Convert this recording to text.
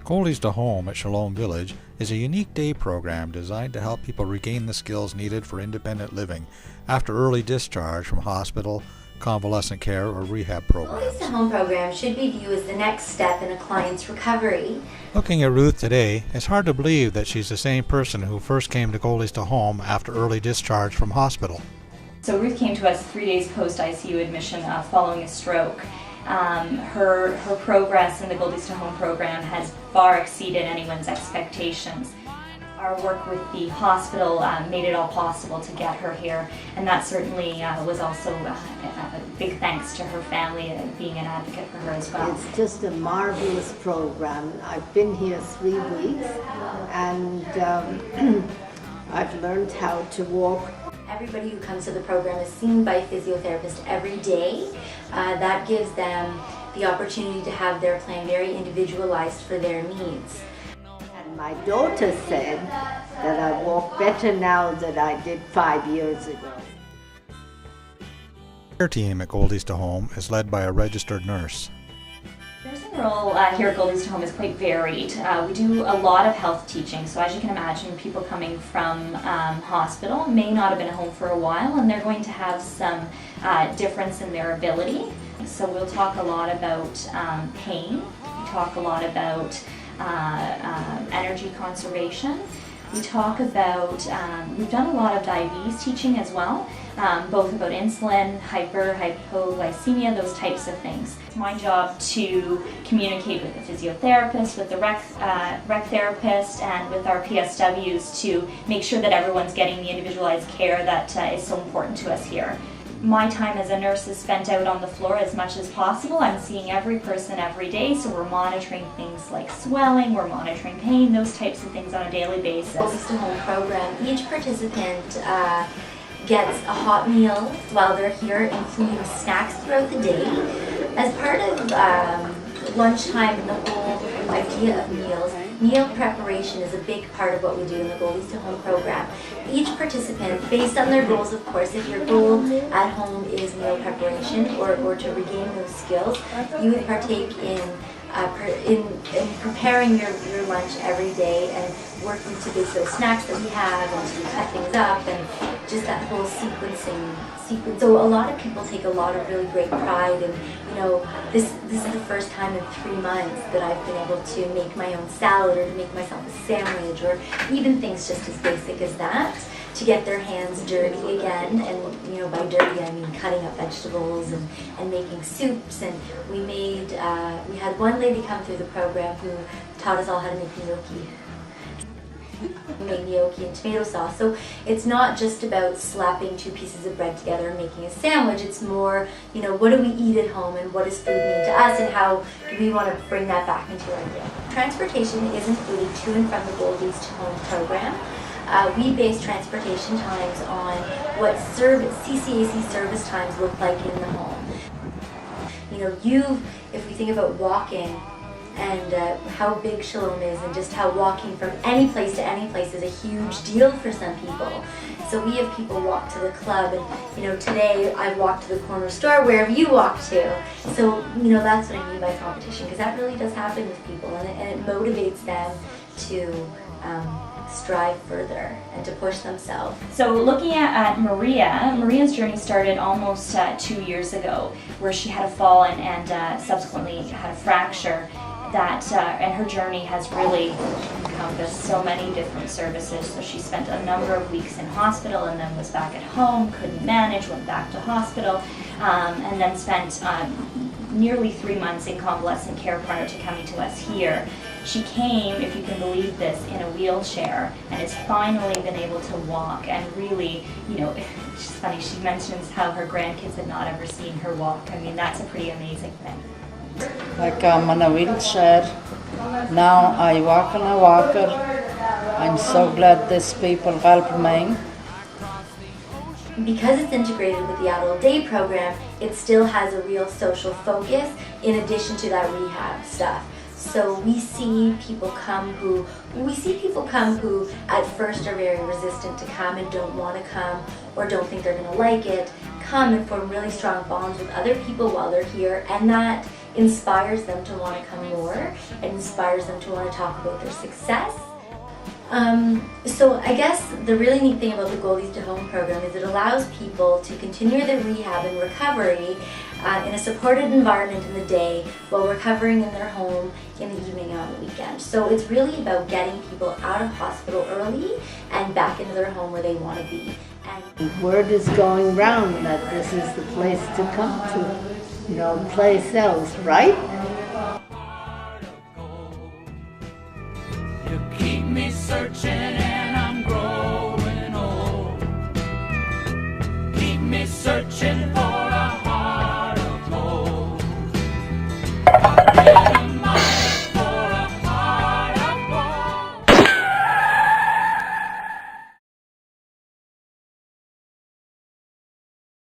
Goldies2Home at Shalom Village is a unique day program designed to help people regain the skills needed for independent living after early discharge from hospital, convalescent care, or rehab programs. Goldies2Home program should be viewed as the next step in a client's recovery. Looking at Ruth today, it's hard to believe that she's the same person who first came to Goldies2Home after early discharge from hospital. So Ruth came to us 3 days post-ICU admission following a stroke. Her progress in the Goldies2Home program has far exceeded anyone's expectations. Our work with the hospital made it all possible to get her here, and that certainly was also a big thanks to her family and being an advocate for her as well. It's just a marvelous program. I've been here 3 weeks, and I've learned how to walk. Everybody who comes to the program is seen by a physiotherapist every day. That gives them the opportunity to have their plan very individualized for their needs. And my daughter said that I walk better now than I did 5 years ago. The care team at Goldies2Home is led by a registered nurse. The nursing role here at Goldies2Home is quite varied. We do a lot of health teaching, so as you can imagine, people coming from hospital may not have been at home for a while, and they're going to have some difference in their ability. So we'll talk a lot about pain, we talk a lot about energy conservation. We talk about, we've done a lot of diabetes teaching as well, both about insulin, hypoglycemia, those types of things. It's my job to communicate with the physiotherapist, with the rec therapist, and with our PSWs to make sure that everyone's getting the individualized care that is so important to us here. My time as a nurse is spent out on the floor as much as possible. I'm seeing every person every day, so we're monitoring things like swelling, we're monitoring pain, those types of things on a daily basis. Goldies2Home program, each participant gets a hot meal while they're here, including snacks throughout the day. As part of lunchtime and the whole idea of meals, meal preparation is a big part of what we do in the Goldies2Home program. Each participant, based on their goals, of course, if your goal at home is meal preparation or to regain those skills, you would partake in preparing your lunch every day and working to base those snacks that we have and to cut things up and just that whole sequencing. So a lot of people take a lot of really great pride in, you know, this is the first time in 3 months that I've been able to make my own salad or to make myself a sandwich or even things just as basic as that, to get their hands dirty again. And you know, by dirty I mean cutting up vegetables and making soups. And we had one lady come through the program who taught us all how to make gnocchi. We made gnocchi and tomato sauce. So it's not just about slapping 2 pieces of bread together and making a sandwich. It's more, you know, what do we eat at home and what does food mean to us and how do we want to bring that back into our day. Transportation is included to and from the Goldies2Home program. We base transportation times on what CCAC service times look like in the home. You know, if we think about walking and how big Shalom is and just how walking from any place to any place is a huge deal for some people. So we have people walk to the club, and you know, today I walked to the corner store, wherever you walk to. So you know, that's what I mean by competition, because that really does happen with people, and it motivates them to strive further and to push themselves. So looking at Maria's journey started almost 2 years ago, where she had a fall and subsequently had a fracture. And her journey has really encompassed so many different services. So she spent a number of weeks in hospital and then was back at home, couldn't manage, went back to hospital, and then spent nearly 3 months in convalescent care prior to coming to us here. She came, if you can believe this, in a wheelchair and has finally been able to walk, and really, you know, it's funny, she mentions how her grandkids had not ever seen her walk. I mean, that's a pretty amazing thing. Like I'm in a wheelchair. Now I walk on a walker. I'm so glad these people help me. Because it's integrated with the adult day program, it still has a real social focus in addition to that rehab stuff. So we see people come who at first are very resistant to come and don't want to come or don't think they're going to like it, come and form really strong bonds with other people while they're here, and that inspires them to want to come more and inspires them to want to talk about their success. So I guess the really neat thing about the Goldies2Home program is it allows people to continue their rehab and recovery in a supported environment in the day while recovering in their home in the evening and on the weekend. So it's really about getting people out of hospital early and back into their home where they want to be. And Word is going round that this is the place to come to. No place else, right?